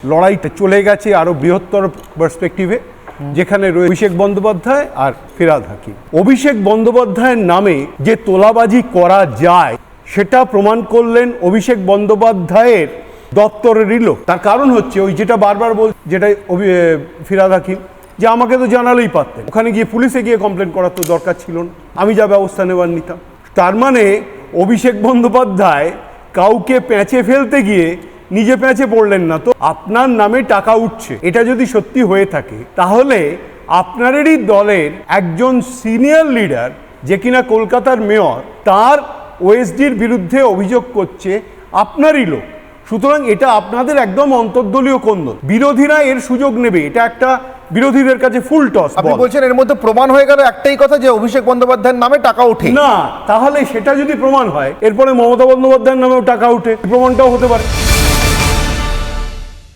লড়াইটা চলে গেছে আরো বৃহত্তর পার্সপেক্টিভে, যেখানে রয়েছে অভিষেক বন্দ্যোপাধ্যায় আর ফিরহাদ হাকিম। অভিষেক বন্দ্যোপাধ্যায়ের নামে যে তোলাবাজি করা যায় সেটা প্রমাণ করলেন অভিষেক বন্দ্যোপাধ্যায়ের দপ্তরেরই লোক। তার কারণ হচ্ছে ওই যেটা বারবার যেটা ফিরহাদ হাকিম, যে আমাকে তো জানালেই পারতেন, ওখানে গিয়ে পুলিশে গিয়ে কমপ্লেন করার তো দরকার ছিল না, আমি যা ব্যবস্থা নেবার নিতাম। তার মানে অভিষেক বন্দ্যোপাধ্যায় কাউকে প্যাঁচে ফেলতে গিয়ে নিজে প্যাঁচে পড়লেন না। তো আপনার নামে টাকা উঠছে, এটা যদি সত্যি হয়ে থাকে তাহলে আপনারই দলের একজন সিনিয়র লিডার, যে কিনা কলকাতার মেয়র, তার ওএসডির বিরুদ্ধে অভিযোগ করছে আপনারই লোক। সুতরাং এটা আপনাদের একদম অন্তর্দলীয় কোন্দল, বিরোধীরা এর সুযোগ নেবে, এটা একটা বিরোধীদের কাছে ফুল টস। আপনি বলছেন এর মধ্যে প্রমাণ হয়ে গেল একটাই কথা, যে অভিষেক বন্দ্যোপাধ্যায়ের নামে টাকা ওঠে না, তাহলে সেটা যদি প্রমাণ হয় এরপরে মমতা বন্দ্যোপাধ্যায়ের নামেও টাকা উঠে, প্রমাণটাও হতে পারে।